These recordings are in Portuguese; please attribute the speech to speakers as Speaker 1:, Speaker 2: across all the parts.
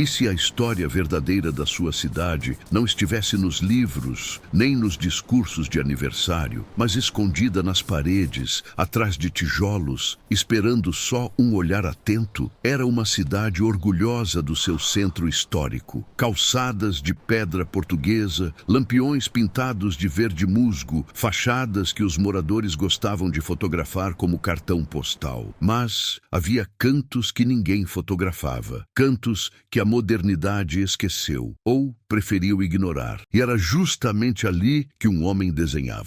Speaker 1: E se a história verdadeira da sua cidade não estivesse nos livros, nem nos discursos de aniversário, mas escondida nas paredes, atrás de tijolos, esperando só um olhar atento? Era uma cidade orgulhosa do seu centro histórico. Calçadas de pedra portuguesa, lampiões pintados de verde musgo, fachadas que os moradores gostavam de fotografar como cartão postal. Mas havia cantos que ninguém fotografava, cantos que a modernidade esqueceu ou preferiu ignorar. E era justamente ali que um homem desenhava.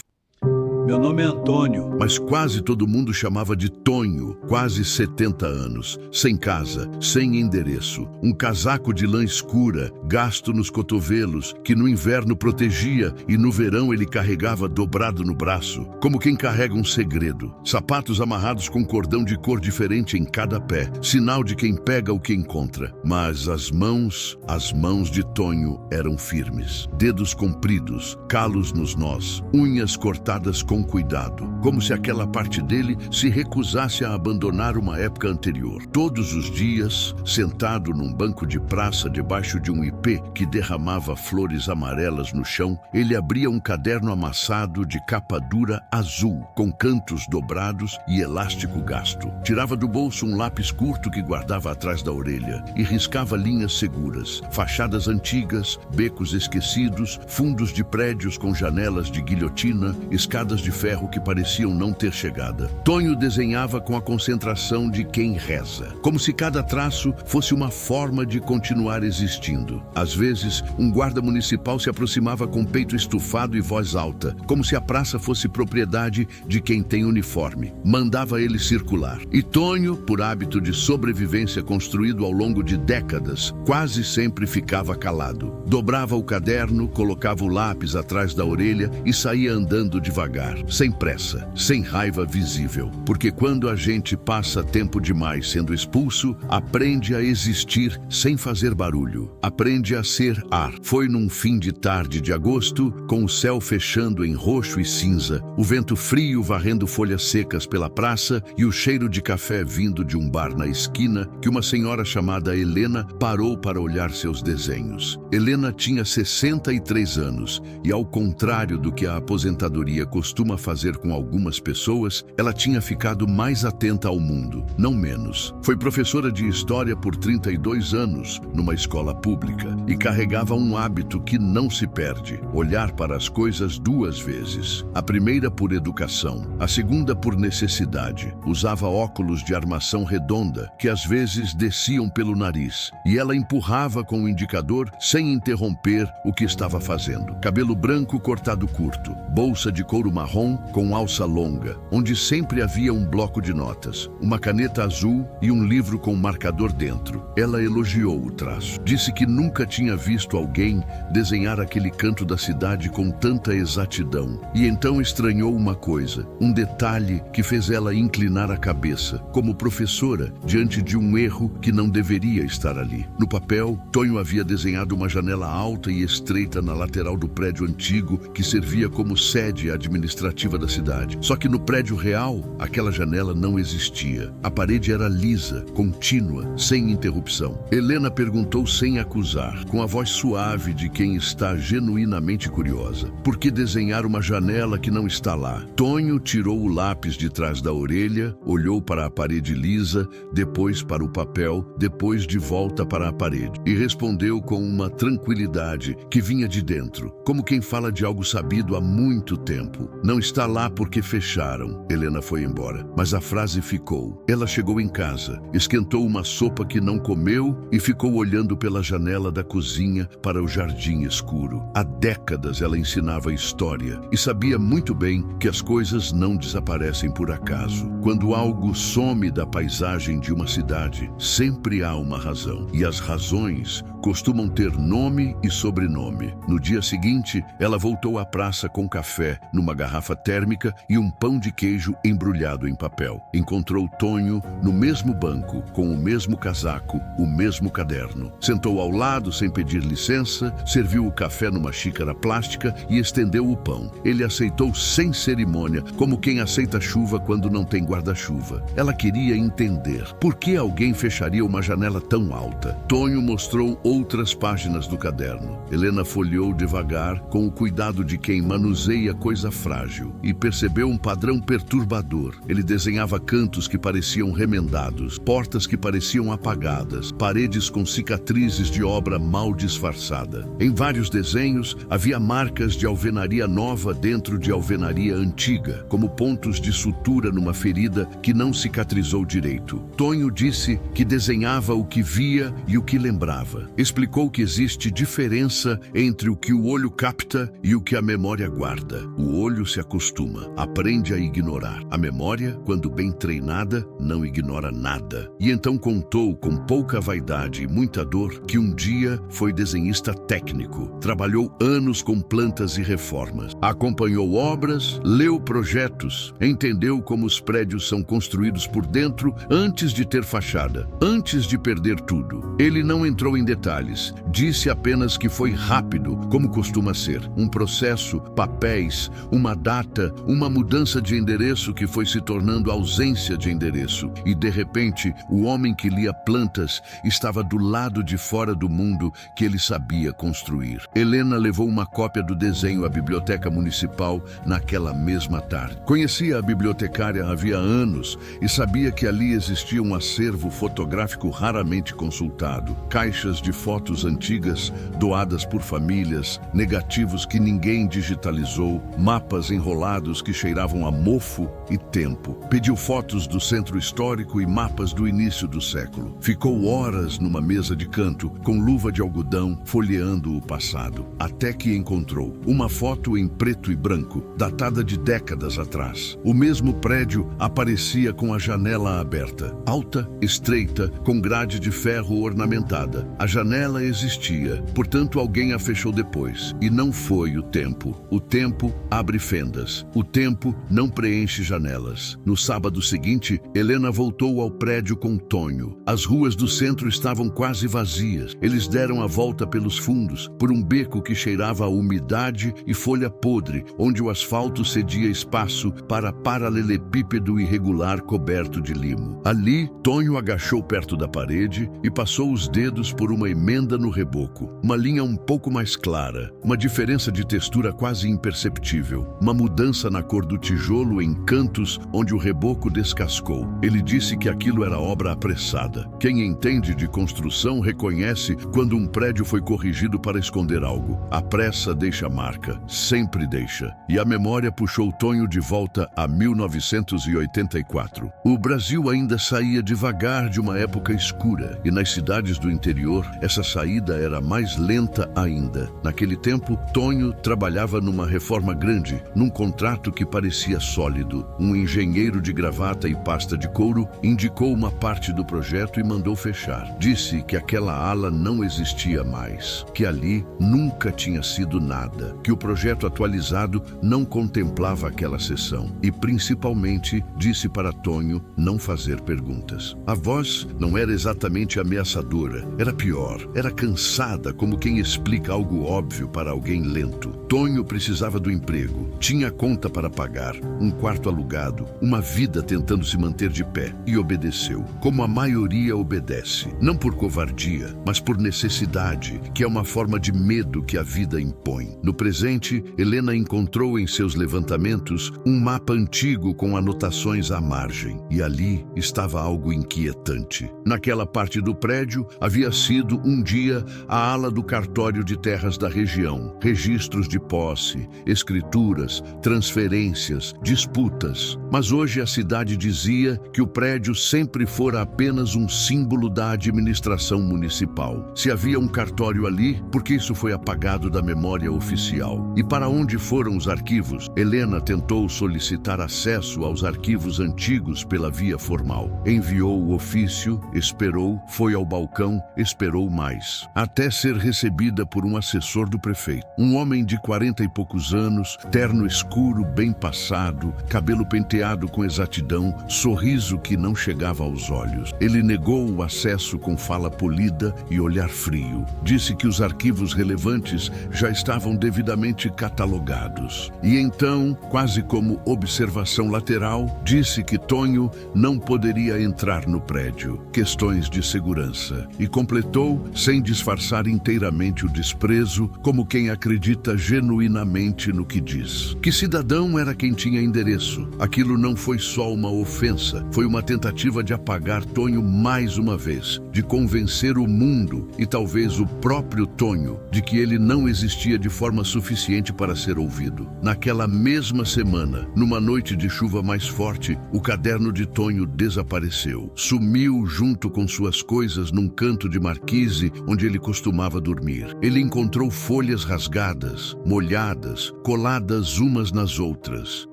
Speaker 2: Meu nome é Antônio.
Speaker 1: Mas quase todo mundo chamava de Tonho, quase 70 anos, sem casa, sem endereço, um casaco de lã escura, gasto nos cotovelos, que no inverno protegia e no verão ele carregava dobrado no braço, como quem carrega um segredo. Sapatos amarrados com cordão de cor diferente em cada pé, sinal de quem pega o que encontra. Mas as mãos de Tonho eram firmes, dedos compridos, calos nos nós, unhas cortadas com cuidado, como se aquela parte dele se recusasse a abandonar uma época anterior. Todos os dias, sentado num banco de praça debaixo de um ipê que derramava flores amarelas no chão, ele abria um caderno amassado de capa dura azul, com cantos dobrados e elástico gasto. Tirava do bolso um lápis curto que guardava atrás da orelha e riscava linhas seguras, fachadas antigas, becos esquecidos, fundos de prédios com janelas de guilhotina, escadas de ferro que pareciam não ter chegada. Tonho desenhava com a concentração de quem reza, como se cada traço fosse uma forma de continuar existindo. Às vezes, um guarda municipal se aproximava com peito estufado e voz alta, como se a praça fosse propriedade de quem tem uniforme. Mandava ele circular. E Tonho, por hábito de sobrevivência construído ao longo de décadas, quase sempre ficava calado. Dobrava o caderno, colocava o lápis atrás da orelha e saía andando devagar, sem pressa, sem raiva visível. Porque quando a gente passa tempo demais sendo expulso, aprende a existir sem fazer barulho. Aprende a ser ar. Foi num fim de tarde de agosto, com o céu fechando em roxo e cinza, o vento frio varrendo folhas secas pela praça e o cheiro de café vindo de um bar na esquina, que uma senhora chamada Helena parou para olhar seus desenhos. Helena tinha 63 anos e, ao contrário do que a aposentadoria costuma fazer com algumas pessoas, ela tinha ficado mais atenta ao mundo, não menos. Foi professora de história por 32 anos numa escola pública e carregava um hábito que não se perde: olhar para as coisas duas vezes. A primeira por educação, a segunda por necessidade. Usava óculos de armação redonda que às vezes desciam pelo nariz e ela empurrava com o indicador sem interromper o que estava fazendo. Cabelo branco cortado curto, bolsa de couro marrom com alça longa, onde sempre havia um bloco de notas, uma caneta azul e um livro com marcador dentro. Ela elogiou o traço. Disse que nunca tinha visto alguém desenhar aquele canto da cidade com tanta exatidão. E então estranhou uma coisa, um detalhe que fez ela inclinar a cabeça, como professora, diante de um erro que não deveria estar ali. No papel, Tonho havia desenhado uma janela alta e estreita na lateral do prédio antigo que servia como sede administrativa da cidade. Só que no prédio real, aquela janela não existia. A parede era lisa, contínua, sem interrupção. Helena perguntou sem acusar, com a voz suave de quem está genuinamente curiosa: por que desenhar uma janela que não está lá? Tonho tirou o lápis de trás da orelha, olhou para a parede lisa, depois para o papel, depois de volta para a parede, e respondeu com uma tranquilidade que vinha de dentro, como quem fala de algo sabido há muito tempo: não está lá porque fecharam. Helena foi embora, mas a frase ficou. Ela chegou em casa, esquentou uma sopa que não comeu e ficou olhando pela janela da cozinha para o jardim escuro. Há décadas ela ensinava história e sabia muito bem que as coisas não desaparecem por acaso. Quando algo some da paisagem de uma cidade, sempre há uma razão. E as razões costumam ter nome e sobrenome. No dia seguinte, ela voltou à praça com café numa garrafa térmica e um pão de queijo embrulhado em papel. Encontrou Tonho no mesmo banco, com o mesmo casaco, o mesmo caderno. Sentou ao lado sem pedir licença, serviu o café numa xícara plástica e estendeu o pão. Ele aceitou sem cerimônia, como quem aceita chuva quando não tem guarda-chuva. Ela queria entender por que alguém fecharia uma janela tão alta. Tonho mostrou outras páginas do caderno. Helena folheou devagar, com o cuidado de quem manuseia coisa frágil, e percebeu um padrão perturbador. Ele desenhava cantos que pareciam remendados, portas que pareciam apagadas, paredes com cicatrizes de obra mal disfarçada. Em vários desenhos, havia marcas de alvenaria nova dentro de alvenaria antiga, como pontos de sutura numa ferida que não cicatrizou direito. Tonho disse que desenhava o que via e o que lembrava. Explicou que existe diferença entre o que o olho capta e o que a memória guarda. O olho se acostuma, aprende a ignorar. A memória, quando bem treinada, não ignora nada. E então contou, com pouca vaidade e muita dor, que um dia foi desenhista técnico. Trabalhou anos com plantas e reformas. Acompanhou obras, leu projetos, entendeu como os prédios são construídos por dentro antes de ter fachada, antes de perder tudo. Ele não entrou em detalhes, disse apenas que foi rápido, como costuma ser. Um processo, papéis, uma data, uma mudança de endereço que foi se tornando ausência de endereço. E de repente, o homem que lia plantas estava do lado de fora do mundo que ele sabia construir. Helena levou uma cópia do desenho à biblioteca municipal naquela mesma tarde. Conhecia a bibliotecária havia anos e sabia que ali existia um acervo fotográfico raramente consultado, caixas de fotos antigas doadas por famílias, negativos que ninguém digitalizou, mapas enrolados que cheiravam a mofo e tempo. Pediu fotos do centro histórico e mapas do início do século. Ficou horas numa mesa de canto, com luva de algodão, folheando o passado, até que encontrou uma foto em preto e branco, datada de décadas atrás. O mesmo prédio aparecia com a janela aberta, alta, estreita, com grade de ferro ornamentada. A janela existia, portanto alguém a fechou depois. E não foi o tempo. O tempo abre fendas. O tempo não preenche janelas. No sábado seguinte, Helena voltou ao prédio com Tonho. As ruas do centro estavam quase vazias. Eles deram a volta pelos fundos, por um beco que cheirava a umidade e folha podre, onde o asfalto cedia espaço para paralelepípedo irregular coberto de limo. Ali, Tonho agachou perto da parede e passou os dedos por uma emenda no reboco. Uma linha um pouco mais clara, uma diferença de textura quase imperceptível, uma mudança na cor do tijolo em cantos onde o reboco descascou. Ele disse que aquilo era obra apressada. Quem entende de construção reconhece quando um prédio foi corrigido para esconder algo. A pressa deixa marca, sempre deixa. E a memória puxou Tonho de volta a 1984. O Brasil ainda saía devagar de uma época escura, e nas cidades do interior, essa saída era mais lenta ainda. Naquele tempo, Tonho trabalhava numa reforma grande, num contrato que parecia sólido. Um engenheiro de gravata e pasta de couro indicou uma parte do projeto e mandou fechar. Disse que aquela ala não existia mais, que ali nunca tinha sido nada, que o projeto atualizado não contemplava aquela seção e, principalmente, disse para Tonho não fazer perguntas. A voz não era exatamente ameaçadora, era pior, era cansada, como quem explica algo óbvio para alguém lento. Tonho precisava do emprego, tinha conta para pagar, um quarto alugado, uma vida tentando se manter de pé, e obedeceu, como a maioria obedece, não por covardia, mas por necessidade, que é uma forma de medo que a vida impõe. No presente, Helena encontrou em seus levantamentos um mapa antigo com anotações à margem, e ali estava algo inquietante. Naquela parte do prédio havia sido um dia a ala do cartório de terras da região, registros de posse, escrituras, transferências, disputas. Mas hoje a cidade dizia que o prédio sempre fora apenas um símbolo da administração municipal. Se havia um cartório ali, por que isso foi apagado da memória oficial? E para onde foram os arquivos? Helena tentou solicitar acesso aos arquivos antigos pela via formal. Enviou o ofício, esperou, foi ao balcão, esperou mais, até ser recebida por um assessor do prefeito. Um homem de 40 e poucos anos, terno escuro, bem passado, cabelo penteado com exatidão, sorriso que não chegava aos olhos. Ele negou o acesso com fala polida e olhar frio. Disse que os arquivos relevantes já estavam devidamente catalogados. E então, quase como observação lateral, disse que Tonho não poderia entrar no prédio. Questões de segurança. E completou, sem disfarçar inteiramente o desprezo, como quem acredita genuinamente no que diz. Que cidadão era quem tinha endereço? Aquilo não foi só uma ofensa, foi uma tentativa de apagar Tonho mais uma vez, de convencer o mundo e talvez o próprio Tonho de que ele não existia de forma suficiente para ser ouvido. Naquela mesma semana, numa noite de chuva mais forte, o caderno de Tonho desapareceu. Sumiu junto com suas coisas num canto de marquise onde ele costumava dormir. Ele encontrou folhas rasgadas, molhadas, coladas umas nas outras,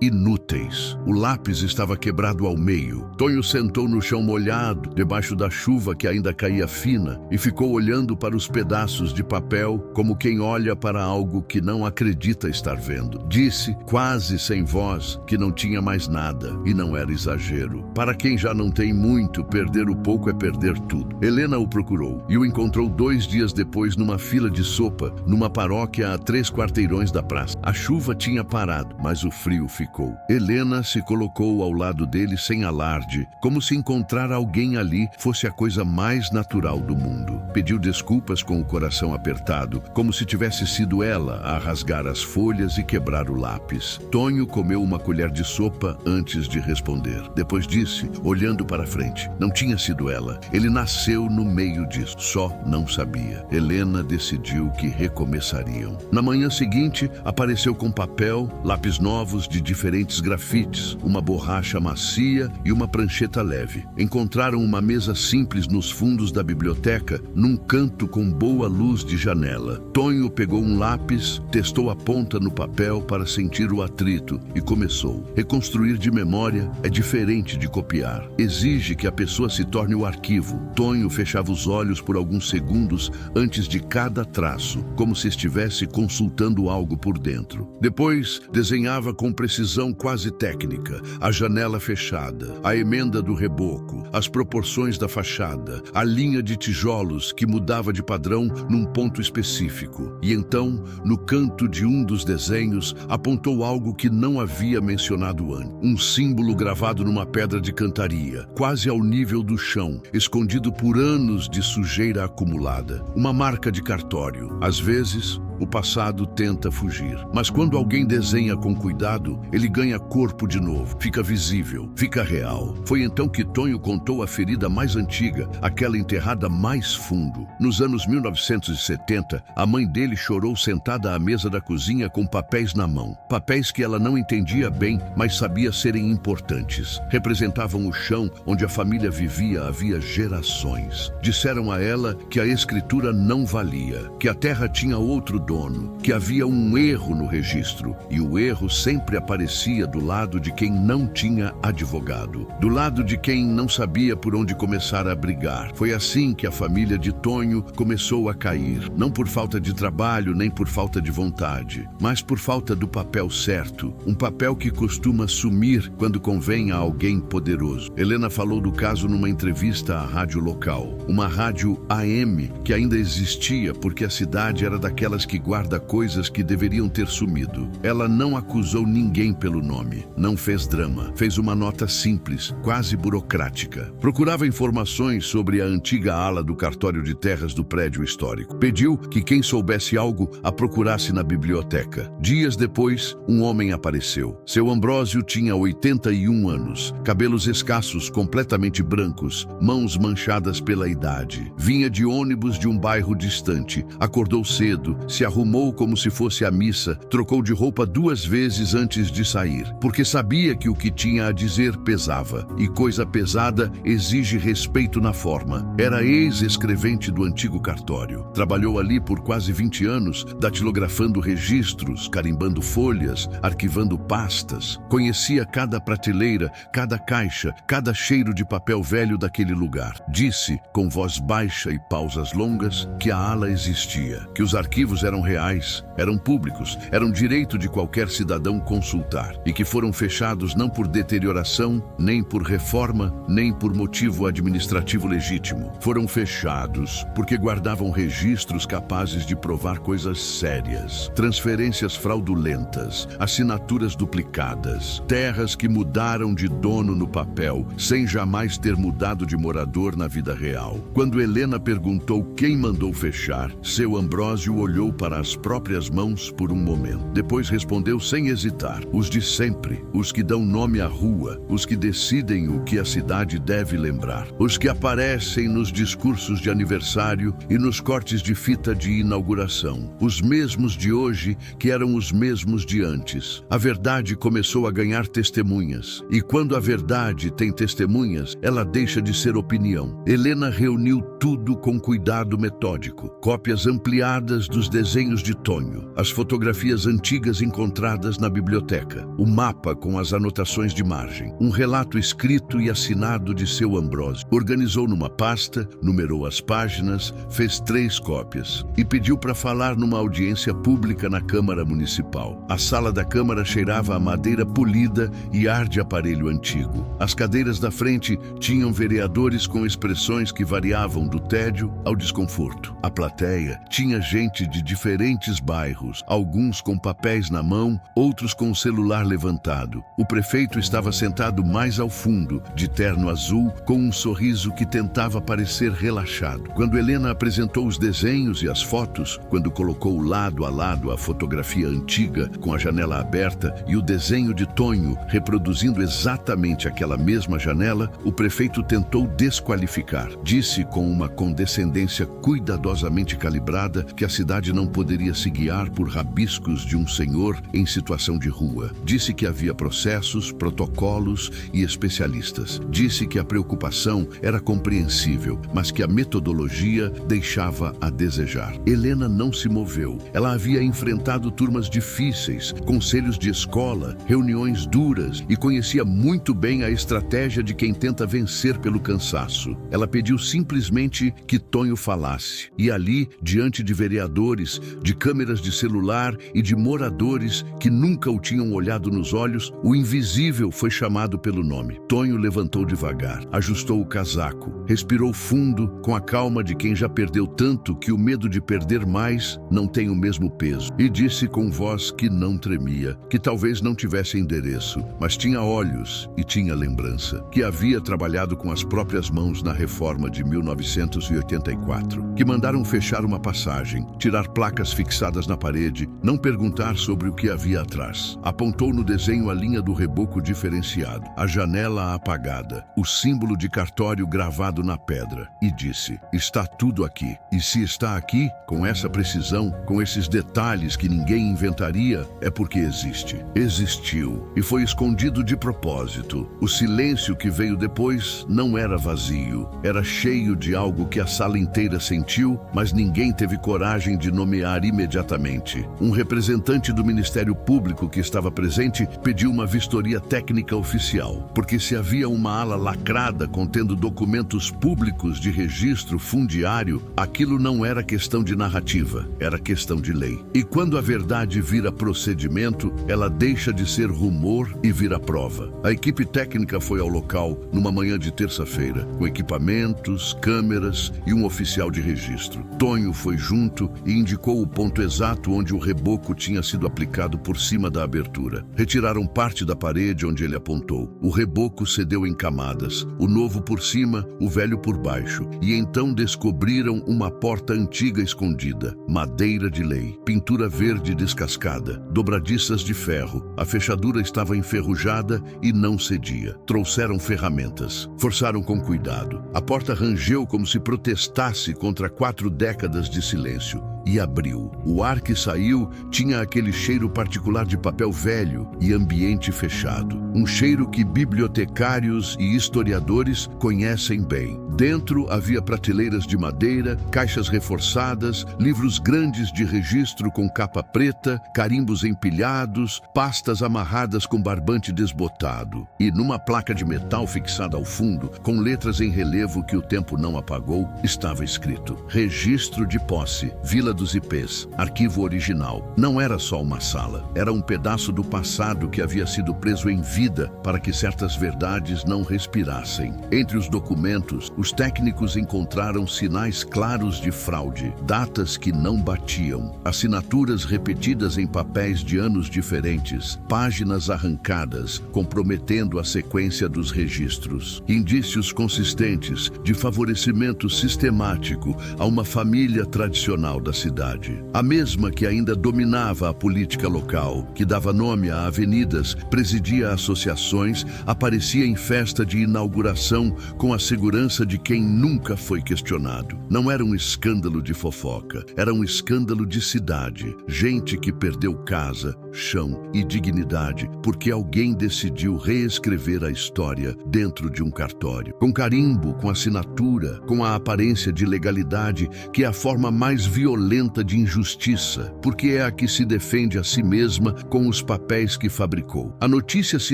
Speaker 1: inúteis. O lápis estava quebrado ao meio. Tonho sentou no chão molhado, debaixo da chuva que ainda caía fina, e ficou olhando para os pedaços de papel como quem olha para algo que não acredita estar vendo. Disse, quase sem voz, que não tinha mais nada, e não era exagero. Para quem já não tem muito, perder o pouco é perder tudo. Helena o procurou e o encontrou 2 dias depois numa fila de sopa, numa paróquia a 3 quarteirões da praça. A chuva tinha parado, mas o frio ficou. Helena se colocou ao lado dele sem alarde, como se encontrar alguém ali fosse a coisa mais natural do mundo. Pediu desculpas com o coração apertado, como se tivesse sido ela a rasgar as folhas e quebrar o lápis. Tonho comeu uma colher de sopa antes de responder. Depois disse, olhando para frente, não tinha sido ela. Ele nasceu no meio disso, só não sabia. Helena decidiu que recomeçariam. Na manhã seguinte, apareceu com papel, lápis novos de diferentes grafites, uma borracha macia e uma prancheta leve. Encontraram uma mesa simples nos fundos da biblioteca, num canto com boa luz de janela. Tonho pegou um lápis, testou a ponta no papel para sentir o atrito e começou. Reconstruir de memória é diferente de copiar. Exige que a pessoa se torne o arquivo. Tonho fechava os olhos por alguns segundos antes de cada traço, como se estivesse consultando algo por dentro. Depois, desenhava com precisão quase técnica, a janela fechada, a emenda do reboco, as proporções da fachada, a linha de tijolos que mudava de padrão num ponto específico. E então, no canto de um dos desenhos, apontou algo que não havia mencionado antes. Um símbolo gravado numa pedra de cantaria, quase ao nível do chão, escondido por anos de sujeira acumulada. Uma marca de cartório. Às vezes, o passado tenta fugir. Mas quando alguém desenha com cuidado, ele ganha corpo de novo, fica visível, fica real. Foi então que Tonho contou a ferida mais antiga, aquela enterrada mais fundo. Nos anos 1970, a mãe dele chorou sentada à mesa da cozinha com papéis na mão. Papéis que ela não entendia bem, mas sabia serem importantes. Representavam o chão onde a família vivia havia gerações. Disseram a ela que a escritura não valia, que a terra tinha outro dono, que havia um erro no registro, e o erro sempre aparecia do lado de quem não tinha advogado, do lado de quem não sabia por onde começar a brigar. Foi assim que a família de Tonho começou a cair, não por falta de trabalho nem por falta de vontade, mas por falta do papel certo, um papel que costuma sumir quando convém a alguém poderoso. Helena falou do caso numa entrevista à rádio local, uma rádio AM que ainda existia porque a cidade era daquelas que guarda coisas que deveriam ter sumido. Ela não acusou ninguém pelo nome, não fez drama, fez uma nota simples, quase burocrática. Procurava informações sobre a antiga ala do cartório de terras do prédio histórico. Pediu que quem soubesse algo a procurasse na biblioteca. Dias depois, um homem apareceu. Seu Ambrósio tinha 81 anos, cabelos escassos, completamente brancos, mãos manchadas pela idade. Vinha de ônibus de um bairro distante, acordou cedo, se arrumou como se fosse à missa, trocou de roupa 2 vezes antes de sair, porque sabia que o que tinha a dizer pesava, e coisa pesada exige respeito na forma. Era ex-escrevente do antigo cartório. Trabalhou ali por quase 20 anos, datilografando registros, carimbando folhas, arquivando pastas. Conhecia cada prateleira, cada caixa, cada cheiro de papel velho daquele lugar. Disse, com voz baixa e pausas longas, que a ala existia, que os arquivos eram reais, eram públicos, eram direito de qualquer cidadão consultar, e que foram fechados não por deterioração, nem por reforma, nem por motivo administrativo legítimo. Foram fechados porque guardavam registros capazes de provar coisas sérias, transferências fraudulentas, assinaturas duplicadas, terras que mudaram de dono no papel, sem jamais ter mudado de morador na vida real. Quando Helena perguntou quem mandou fechar, seu Ambrósio olhou para as próprias mãos por um momento. Depois respondeu sem hesitar: os de sempre, os que dão nome à rua, os que decidem o que a cidade deve lembrar, os que aparecem nos discursos de aniversário e nos cortes de fita de inauguração, os mesmos de hoje que eram os mesmos de antes. A verdade começou a ganhar testemunhas, e quando a verdade tem testemunhas, ela deixa de ser opinião. Helena reuniu tudo com cuidado metódico: cópias ampliadas dos desenhos de Tonho, as fotografias antigas encontradas na biblioteca, o mapa com as anotações de margem, um relato escrito e assinado de seu Ambrósio. Organizou numa pasta, numerou as páginas, fez 3 cópias e pediu para falar numa audiência pública na Câmara Municipal. A sala da Câmara cheirava a madeira polida e ar de aparelho antigo. As cadeiras da frente tinham vereadores com expressões que variavam do tédio ao desconforto. A plateia tinha gente de diferentes bairros, alguns com papéis na mão, outros com o celular levantado. O prefeito estava sentado mais ao fundo, de terno azul, com um sorriso que tentava parecer relaxado. Quando Helena apresentou os desenhos e as fotos, quando colocou lado a lado a fotografia antiga com a janela aberta e o desenho de Tonho reproduzindo exatamente aquela mesma janela, o prefeito tentou desqualificar. Disse com uma condescendência cuidadosamente calibrada que a cidade não poderia se guiar por rabiscos de um senhor em situação de rua. Disse que havia processos, protocolos e especialistas. Disse que a preocupação era compreensível, mas que a metodologia deixava a desejar. Helena não se moveu. Ela havia enfrentado turmas difíceis, conselhos de escola, reuniões duras e conhecia muito bem a estratégia de quem tenta vencer pelo cansaço. Ela pediu simplesmente que Tonho falasse. E ali, diante de vereadores, de câmeras de celular e de moradores que nunca o tinham olhado nos olhos, o invisível foi chamado pelo nome. Tonho levantou devagar, ajustou o casaco, respirou fundo com a calma de quem já perdeu tanto que o medo de perder mais não tem o mesmo peso, e disse com voz que não tremia, que talvez não tivesse endereço, mas tinha olhos e tinha lembrança, que havia trabalhado com as próprias mãos na reforma de 1984, que mandaram fechar uma passagem, tirar placas fixadas na parede, não perguntar sobre o que havia atrás. Apontou no desenho a linha do reboco diferenciado, a janela apagada, o símbolo de cartório gravado na pedra, e disse: está tudo aqui. E se está aqui, com essa precisão, com esses detalhes que ninguém inventaria, é porque existe. Existiu e foi escondido de propósito. O silêncio que veio depois não era vazio, era cheio de algo que a sala inteira sentiu, mas ninguém teve coragem de nomear imediatamente. Um representante do Ministério Público que estava presente pediu uma vistoria técnica oficial, porque se havia uma ala lacrada contendo documentos públicos de registro fundiário, aquilo não era questão de narrativa, era questão de lei. E quando a verdade vira procedimento, ela deixa de ser rumor e vira prova. A equipe técnica foi ao local numa manhã de terça-feira, com equipamentos, câmeras e um oficial de registro. Tonho foi junto e indicou o ponto exato onde o reboco tinha sido aplicado por cima da abertura. Retiraram parte da parede onde ele apontou. O reboco cedeu em camadas, o novo por cima, o velho por baixo, e então descobriram uma porta antiga escondida, madeira de lei, pintura verde descascada, dobradiças de ferro. A fechadura estava enferrujada e não cedia. Trouxeram ferramentas. Forçaram com cuidado. A porta rangeu como se protestasse contra 4 décadas de silêncio. E abriu. abriu. O ar que saiu tinha aquele cheiro particular de papel velho e ambiente fechado. Um cheiro que bibliotecários e historiadores conhecem bem. Dentro havia prateleiras de madeira, caixas reforçadas, livros grandes de registro com capa preta, carimbos empilhados, pastas amarradas com barbante desbotado. E numa placa de metal fixada ao fundo, com letras em relevo que o tempo não apagou, estava escrito: Registro de posse, Vila dos Ipês, arquivo original. Não era só uma sala, era um pedaço do passado que havia sido preso em vida para que certas verdades não respirassem. Entre os documentos, os técnicos encontraram sinais claros de fraude, datas que não batiam, assinaturas repetidas em papéis de anos diferentes, páginas arrancadas, comprometendo a sequência dos registros. Indícios consistentes de favorecimento sistemático a uma família tradicional da cidade. A mesma que ainda dominava a política local, que dava nome a avenidas, presidia associações, aparecia em festa de inauguração com a segurança de quem nunca foi questionado. Não era um escândalo de fofoca, era um escândalo de cidade. Gente que perdeu casa, chão e dignidade porque alguém decidiu reescrever a história dentro de um cartório. Com carimbo, com assinatura, com a aparência de legalidade, que é a forma mais violenta de injustiça, porque é a que se defende a si mesma com os papéis que fabricou. A notícia se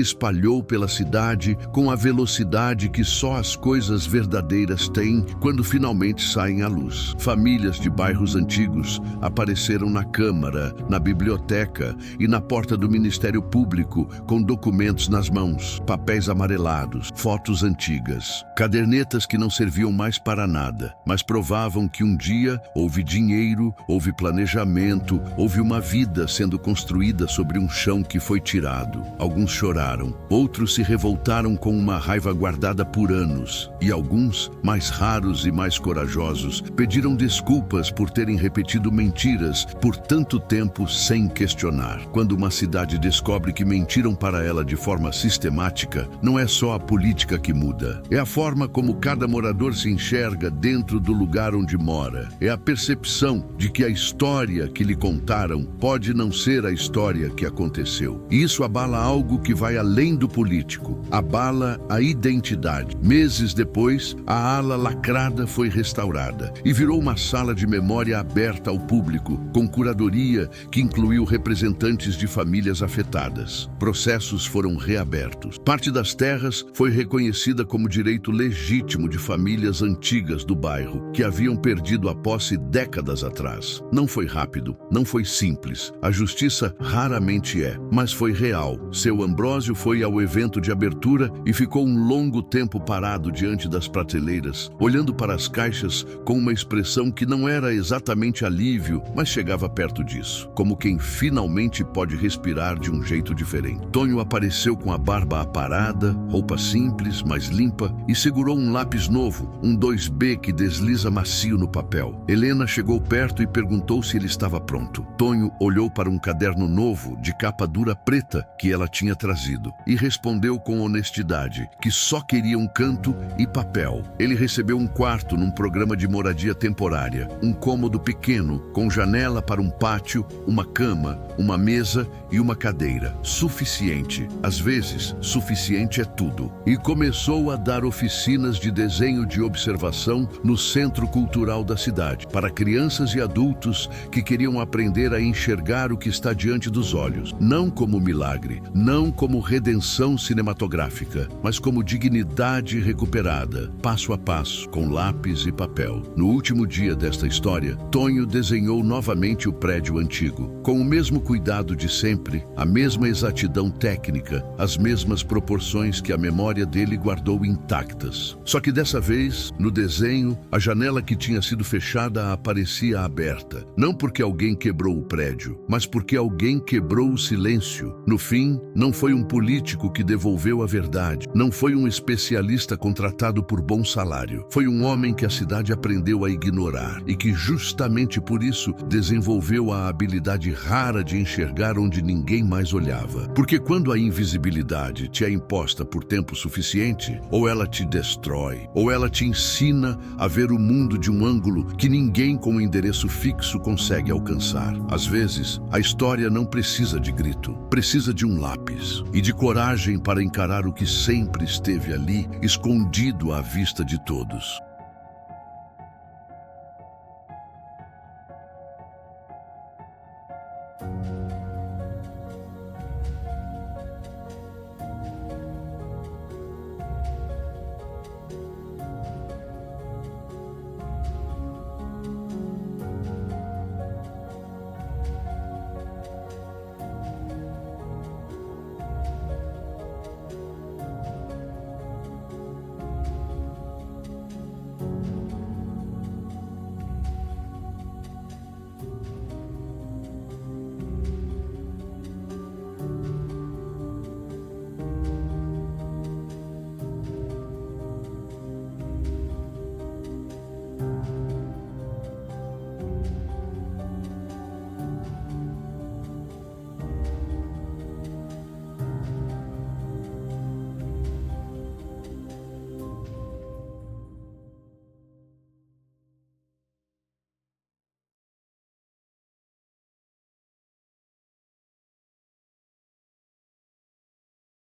Speaker 1: espalhou pela cidade com a velocidade que só as coisas verdadeiras têm quando finalmente saem à luz. Famílias de bairros antigos apareceram na Câmara, na biblioteca e na porta do Ministério Público com documentos nas mãos, papéis amarelados, fotos antigas, cadernetas que não serviam mais para nada, mas provavam que um dia houve dinheiro, houve planejamento, houve uma vida sendo construída sobre um chão que foi tirado. Alguns choraram, outros se revoltaram com uma raiva guardada por anos, e alguns, mais raros e mais corajosos, pediram desculpas por terem repetido mentiras por tanto tempo sem questionar. Quando uma cidade descobre que mentiram para ela de forma sistemática, não é só a política que muda. É a forma como cada morador se enxerga dentro do lugar onde mora. É a percepção de que a história que lhe contaram pode não ser a história que aconteceu. E isso abala algo que vai além do político. Abala a identidade. Meses depois, a ala lacrada foi restaurada e virou uma sala de memória aberta ao público, com curadoria que incluiu representantes de famílias afetadas. Processos foram reabertos. Parte das terras foi reconhecida como direito legítimo de famílias antigas do bairro, que haviam perdido a posse décadas atrás. Não foi rápido, não foi simples. A justiça raramente é, mas foi real. Seu Ambrósio foi ao evento de abertura e ficou um longo tempo parado diante das prateleiras, olhando para as caixas com uma expressão que não era exatamente alívio, mas chegava perto disso, como quem finalmente pode respirar de um jeito diferente. Tonho apareceu com a barba aparada, roupa simples, mas limpa, e segurou um lápis novo, um 2B que desliza macio no papel. Helena chegou perto e perguntou se ele estava pronto. Tonho olhou para um caderno novo, de capa dura preta, que ela tinha trazido, e respondeu com honestidade que só queria um canto e papel. Ele recebeu um quarto num programa de moradia temporária, um cômodo pequeno, com janela para um pátio, uma cama, uma mesa e uma cadeira. Suficiente. Às vezes, suficiente é tudo. E começou a dar oficinas de desenho de observação no Centro Cultural da cidade, para crianças e adultos que queriam aprender a enxergar o que está diante dos olhos, não como milagre, não como redenção cinematográfica, mas como dignidade recuperada, passo a passo, com lápis e papel. No último dia desta história, Tonho desenhou novamente o prédio antigo, com o mesmo cuidado de sempre, a mesma exatidão técnica, as mesmas proporções que a memória dele guardou intactas. Só que dessa vez, no desenho, a janela que tinha sido fechada aparecia aberta, não porque alguém quebrou o prédio, mas porque alguém quebrou o silêncio. No fim, não foi um político que devolveu a verdade, não foi um especialista contratado por bom salário, foi um homem que a cidade aprendeu a ignorar e que justamente por isso desenvolveu a habilidade rara de enxergar onde ninguém mais olhava. Porque quando a invisibilidade te é imposta por tempo suficiente, ou ela te destrói, ou ela te ensina a ver o mundo de um ângulo que ninguém com um endereço fixo fixo consegue alcançar. Às vezes, a história não precisa de grito, precisa de um lápis e de coragem para encarar o que sempre esteve ali, escondido à vista de todos.